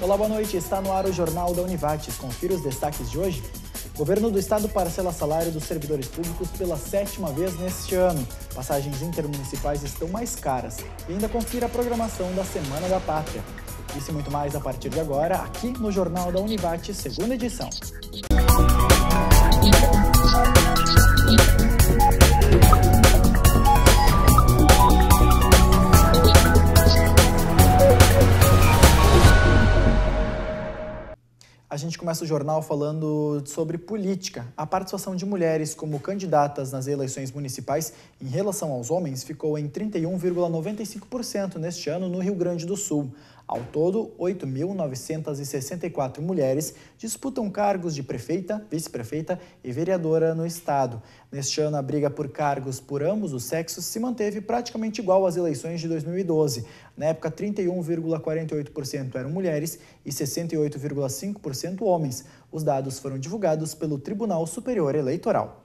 Olá, boa noite. Está no ar o Jornal da Univates. Confira os destaques de hoje. O governo do estado parcela salário dos servidores públicos pela 7ª vez neste ano. Passagens intermunicipais estão mais caras. E ainda confira a programação da Semana da Pátria. Isso e muito mais a partir de agora, aqui no Jornal da Univates, segunda edição. A gente começa o jornal falando sobre política. A participação de mulheres como candidatas nas eleições municipais em relação aos homens ficou em 31,95% neste ano no Rio Grande do Sul. Ao todo, 8.964 mulheres disputam cargos de prefeita, vice-prefeita e vereadora no estado. Neste ano, a briga por cargos por ambos os sexos se manteve praticamente igual às eleições de 2012. Na época, 31,48% eram mulheres e 68,5% homens. Os dados foram divulgados pelo Tribunal Superior Eleitoral.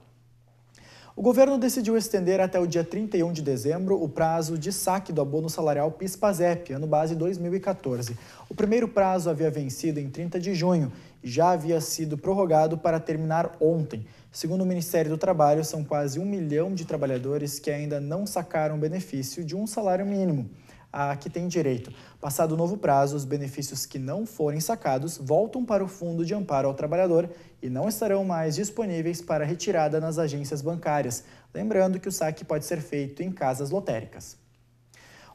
O governo decidiu estender até o dia 31 de dezembro o prazo de saque do abono salarial PIS/PASEP, ano base 2014. O primeiro prazo havia vencido em 30 de junho e já havia sido prorrogado para terminar ontem. Segundo o Ministério do Trabalho, são quase 1 milhão de trabalhadores que ainda não sacaram o benefício de um salário mínimo a que tem direito. Passado o novo prazo, os benefícios que não forem sacados voltam para o Fundo de Amparo ao Trabalhador e não estarão mais disponíveis para retirada nas agências bancárias. Lembrando que o saque pode ser feito em casas lotéricas.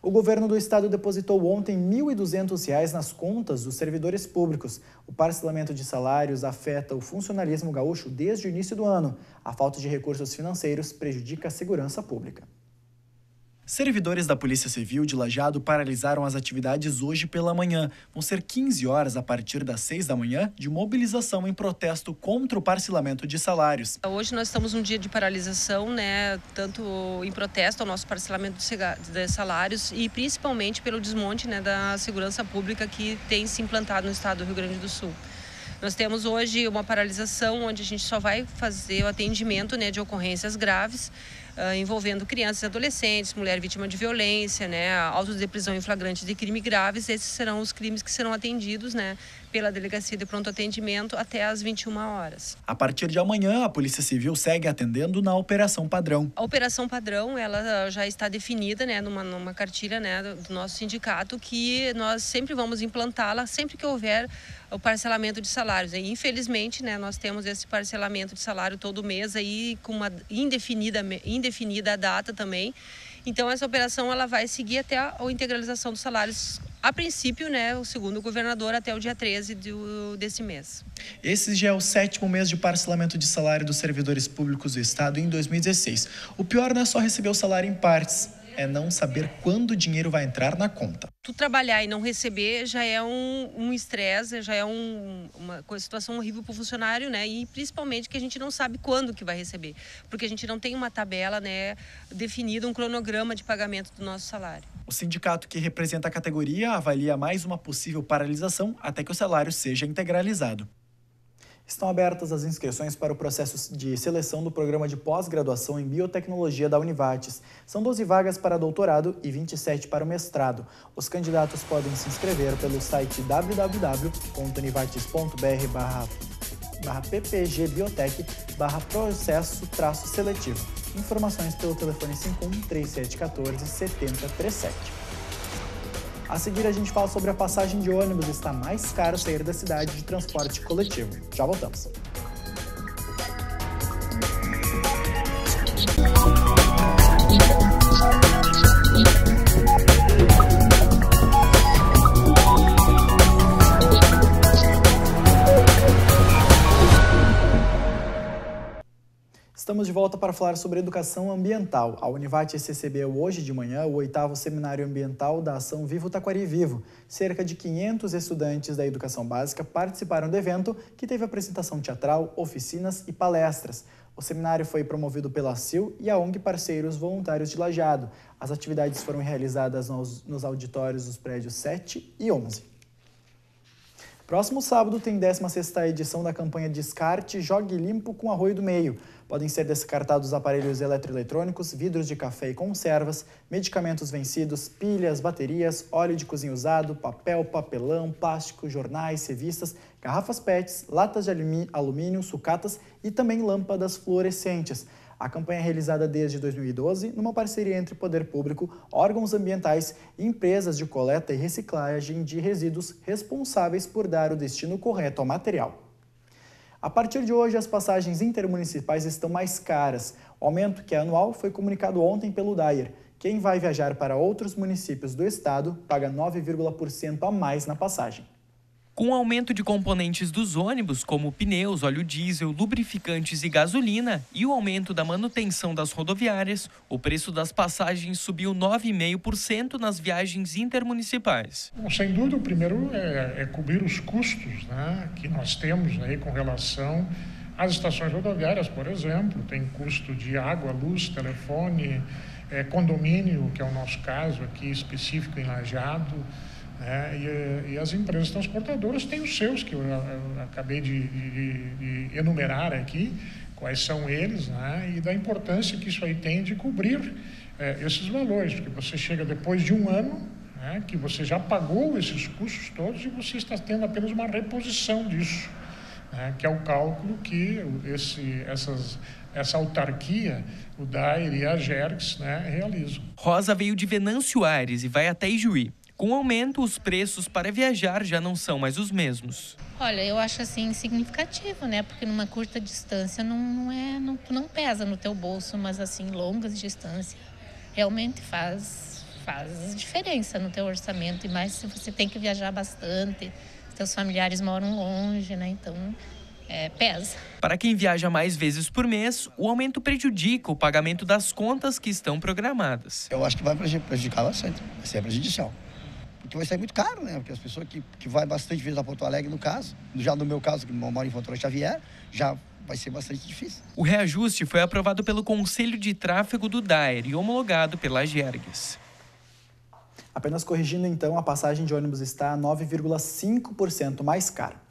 O governo do estado depositou ontem R$ 1.200 nas contas dos servidores públicos. O parcelamento de salários afeta o funcionalismo gaúcho desde o início do ano. A falta de recursos financeiros prejudica a segurança pública. Servidores da Polícia Civil de Lajeado paralisaram as atividades hoje pela manhã. Vão ser 15 horas a partir das 6 da manhã de mobilização em protesto contra o parcelamento de salários. Hoje nós estamos num dia de paralisação, tanto em protesto ao nosso parcelamento de salários e principalmente pelo desmonte, da segurança pública que tem se implantado no estado do Rio Grande do Sul. Nós temos hoje uma paralisação onde a gente só vai fazer o atendimento de ocorrências graves, envolvendo crianças e adolescentes, mulher vítima de violência, autos de prisão em flagrante de crime graves. Esses serão os crimes que serão atendidos pela Delegacia de Pronto Atendimento até às 21 horas. A partir de amanhã, a Polícia Civil segue atendendo na Operação Padrão. A Operação Padrão ela já está definida numa cartilha do nosso sindicato, que nós sempre vamos implantá-la sempre que houver o parcelamento de salários. E, infelizmente, nós temos esse parcelamento de salário todo mês aí, com uma indefinida data também. Então, essa operação ela vai seguir até a integralização dos salários, a princípio, segundo o governador, até o dia 13 desse mês. Esse já é o 7º mês de parcelamento de salário dos servidores públicos do estado em 2016. O pior não é só receber o salário em partes, é não saber quando o dinheiro vai entrar na conta. Tu trabalhar e não receber já é um estresse, já é uma situação horrível para o funcionário, e principalmente que a gente não sabe quando que vai receber, porque a gente não tem uma tabela definida, um cronograma de pagamento do nosso salário. O sindicato que representa a categoria avalia mais uma possível paralisação até que o salário seja integralizado. Estão abertas as inscrições para o processo de seleção do programa de pós-graduação em biotecnologia da Univates. São 12 vagas para doutorado e 27 para o mestrado. Os candidatos podem se inscrever pelo site www.univates.br/ppgbiotech/processo-seletivo. Informações pelo telefone 51-3714-7037. A seguir, a gente fala sobre a passagem de ônibus. Está mais caro sair da cidade de transporte coletivo. Já voltamos. Estamos de volta para falar sobre educação ambiental. A Univates recebeu hoje de manhã o 8º Seminário Ambiental da Ação Vivo Taquari Vivo. Cerca de 500 estudantes da educação básica participaram do evento, que teve apresentação teatral, oficinas e palestras. O seminário foi promovido pela CIL e a ONG Parceiros Voluntários de Lajeado. As atividades foram realizadas nos auditórios dos prédios 7 e 11. Próximo sábado tem 16ª edição da campanha Descarte Jogue Limpo com Arroio do Meio. Podem ser descartados aparelhos eletroeletrônicos, vidros de café e conservas, medicamentos vencidos, pilhas, baterias, óleo de cozinha usado, papel, papelão, plástico, jornais, revistas, garrafas PETs, latas de alumínio, sucatas e também lâmpadas fluorescentes. A campanha é realizada desde 2012 numa parceria entre poder público, órgãos ambientais e empresas de coleta e reciclagem de resíduos responsáveis por dar o destino correto ao material. A partir de hoje, as passagens intermunicipais estão mais caras. O aumento, que é anual, foi comunicado ontem pelo DAER. Quem vai viajar para outros municípios do estado paga 9,% a mais na passagem. Com o aumento de componentes dos ônibus, como pneus, óleo diesel, lubrificantes e gasolina, e o aumento da manutenção das rodoviárias, o preço das passagens subiu 9,5% nas viagens intermunicipais. Bom, sem dúvida, o primeiro é cobrir os custos, né, que nós temos aí com relação às estações rodoviárias, por exemplo. Tem custo de água, luz, telefone, condomínio, que é o nosso caso aqui específico em Lajeado. E as empresas transportadoras têm os seus, que eu acabei de enumerar aqui, quais são eles, né, e da importância que isso aí tem de cobrir esses valores, porque você chega depois de um ano, né, que você já pagou esses custos todos e você está tendo apenas uma reposição disso, né, que é o cálculo que essa autarquia, o DAER e a Agergs, né, realizam. Rosa veio de Venâncio Aires e vai até Ijuí. Com o aumento, os preços para viajar já não são mais os mesmos. Olha, eu acho assim significativo, né? Porque numa curta distância não pesa no teu bolso, mas assim, longas distâncias realmente faz diferença no teu orçamento. E mais se você tem que viajar bastante, teus familiares moram longe, né? Então, pesa. Para quem viaja mais vezes por mês, o aumento prejudica o pagamento das contas que estão programadas. Eu acho que vai prejudicar bastante, vai ser prejudicial. Porque vai sair muito caro, né? Porque as pessoas que vai bastante vezes a Porto Alegre, no caso, já no meu caso, que moro em Fontoura Xavier, já vai ser bastante difícil. O reajuste foi aprovado pelo Conselho de Tráfego do DAER e homologado pela Agergs. Apenas corrigindo então, a passagem de ônibus está 9,5% mais cara.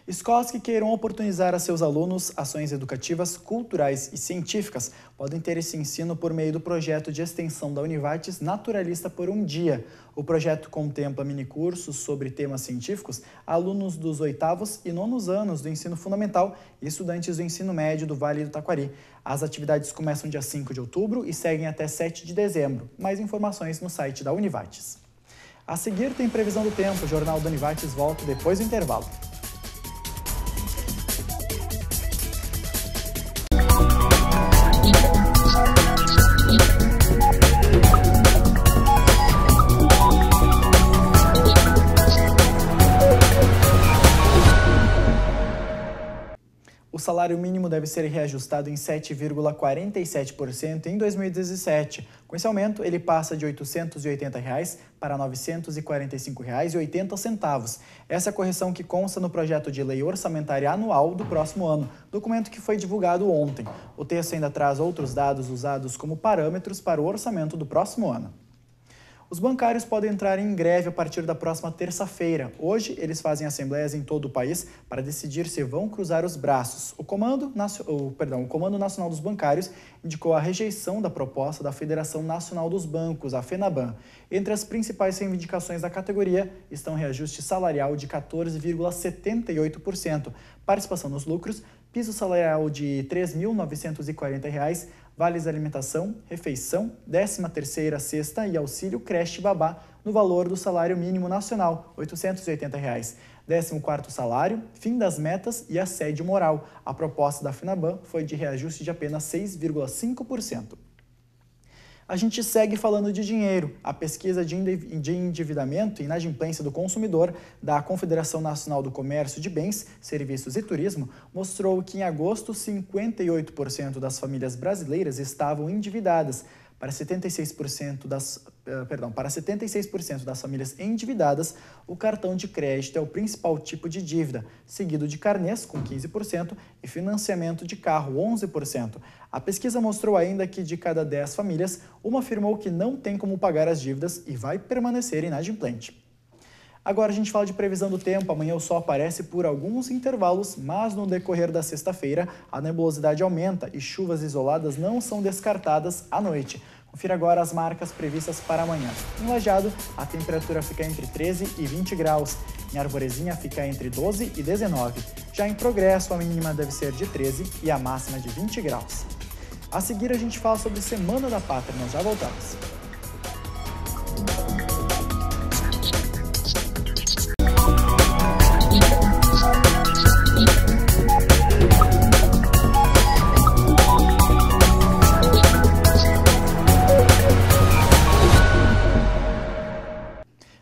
Escolas que queiram oportunizar a seus alunos ações educativas, culturais e científicas podem ter esse ensino por meio do projeto de extensão da Univates Naturalista por um Dia. O projeto contempla minicursos sobre temas científicos a alunos dos 8º e 9º anos do ensino fundamental e estudantes do ensino médio do Vale do Taquari. As atividades começam dia 5 de outubro e seguem até 7 de dezembro. Mais informações no site da Univates. A seguir tem previsão do tempo. O Jornal da Univates volta depois do intervalo. O salário mínimo deve ser reajustado em 7,47% em 2017. Com esse aumento, ele passa de R$ 880 para R$ 945,80. Essa é a correção que consta no projeto de lei orçamentária anual do próximo ano, documento que foi divulgado ontem. O texto ainda traz outros dados usados como parâmetros para o orçamento do próximo ano. Os bancários podem entrar em greve a partir da próxima terça-feira. Hoje, eles fazem assembleias em todo o país para decidir se vão cruzar os braços. O Comando Nacional dos Bancários indicou a rejeição da proposta da Federação Nacional dos Bancos, a FENABAN. Entre as principais reivindicações da categoria estão reajuste salarial de 14,78%, participação nos lucros, piso salarial de R$ 3.940, vales alimentação, refeição, 13ª, sexta e auxílio creche babá no valor do salário mínimo nacional, R$ 880. 14º salário, fim das metas e assédio moral. A proposta da FENABAN foi de reajuste de apenas 6,5%. A gente segue falando de dinheiro. A pesquisa de endividamento e inadimplência do consumidor da Confederação Nacional do Comércio de Bens, Serviços e Turismo mostrou que em agosto 58% das famílias brasileiras estavam endividadas. Para 76% das famílias endividadas, o cartão de crédito é o principal tipo de dívida, seguido de carnês, com 15%, e financiamento de carro, 11%. A pesquisa mostrou ainda que de cada 10 famílias, uma afirmou que não tem como pagar as dívidas e vai permanecer inadimplente. Agora a gente fala de previsão do tempo. Amanhã o sol aparece por alguns intervalos, mas no decorrer da sexta-feira a nebulosidade aumenta e chuvas isoladas não são descartadas à noite. Confira agora as marcas previstas para amanhã. Em Lajeado, a temperatura fica entre 13 e 20 graus. Em Arvorezinha, fica entre 12 e 19. Já em Progresso, a mínima deve ser de 13 e a máxima de 20 graus. A seguir, a gente fala sobre Semana da Pátria. Nós já voltamos.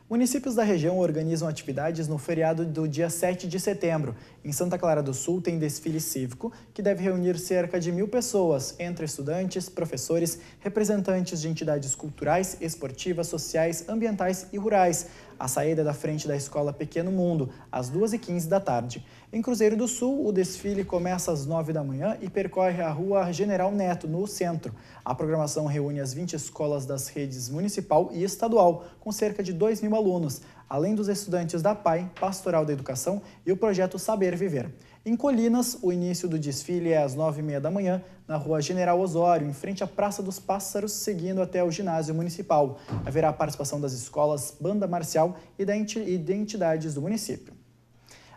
Municípios da região organizam atividades no feriado do dia 7 de setembro. Em Santa Clara do Sul tem desfile cívico, que deve reunir cerca de 1.000 pessoas, entre estudantes, professores, representantes de entidades culturais, esportivas, sociais, ambientais e rurais. A saída é da frente da Escola Pequeno Mundo, às 2h15 da tarde. Em Cruzeiro do Sul, o desfile começa às 9 da manhã e percorre a Rua General Neto, no centro. A programação reúne as 20 escolas das redes municipal e estadual, com cerca de 2.000 alunos, além dos estudantes da PAI, Pastoral da Educação e o projeto Saber Viver. Em Colinas, o início do desfile é às 9h30 da manhã, na Rua General Osório, em frente à Praça dos Pássaros, seguindo até o ginásio municipal. Haverá a participação das escolas, banda marcial e de entidades do município.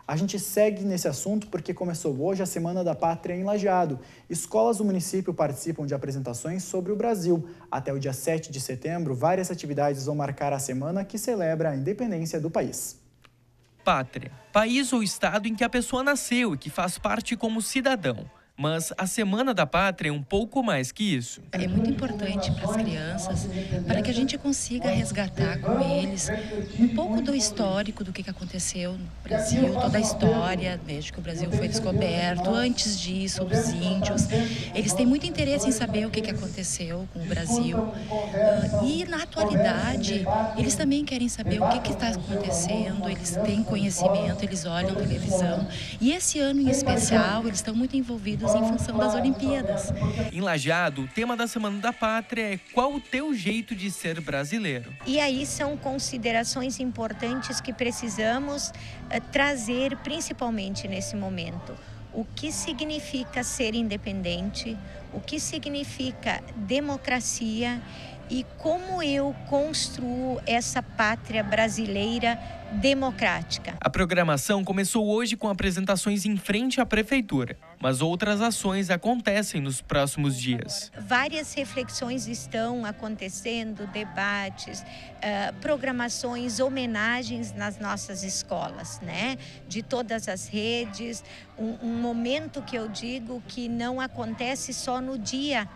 A gente segue nesse assunto porque começou hoje a Semana da Pátria em Lajeado. Escolas do município participam de apresentações sobre o Brasil. Até o dia 7 de setembro, várias atividades vão marcar a semana que celebra a independência do país. Pátria, país ou estado em que a pessoa nasceu e que faz parte como cidadão. Mas a Semana da Pátria é um pouco mais que isso. É muito importante para as crianças, para que a gente consiga resgatar com eles um pouco do histórico do que aconteceu no Brasil, toda a história, desde que o Brasil foi descoberto, antes disso, dos índios. Eles têm muito interesse em saber o que aconteceu com o Brasil. E, na atualidade, eles também querem saber o que está acontecendo, eles têm conhecimento, eles olham televisão. E esse ano, em especial, eles estão muito envolvidos em função das Olimpíadas. Em Lajeado, o tema da Semana da Pátria é qual o teu jeito de ser brasileiro? E aí são considerações importantes que precisamos trazer, principalmente nesse momento. O que significa ser independente, o que significa democracia e como eu construo essa pátria brasileira democrática. A programação começou hoje com apresentações em frente à prefeitura, mas outras ações acontecem nos próximos dias. Várias reflexões estão acontecendo, debates, programações, homenagens nas nossas escolas, né? De todas as redes, um momento que eu digo que não acontece só no dia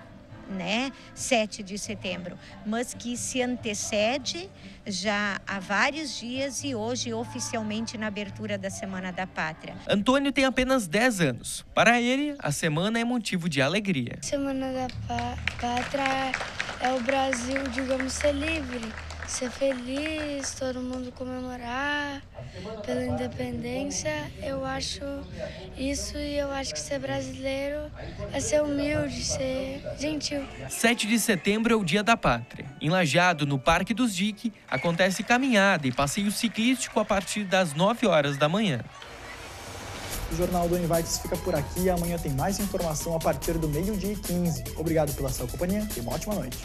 7 de setembro, mas que se antecede já há vários dias e hoje oficialmente na abertura da Semana da Pátria. Antônio tem apenas 10 anos. Para ele, a semana é motivo de alegria. Semana da Pátria é o Brasil, digamos, ser livre, ser feliz, todo mundo comemorar pela independência. Eu acho isso e eu acho que ser brasileiro é ser humilde, ser gentil. 7 de setembro é o Dia da Pátria. Em Lajeado, no Parque dos Dique, acontece caminhada e passeio ciclístico a partir das 9 horas da manhã. O Jornal do Univates fica por aqui. Amanhã tem mais informação a partir do 12h15. Obrigado pela sua companhia e uma ótima noite.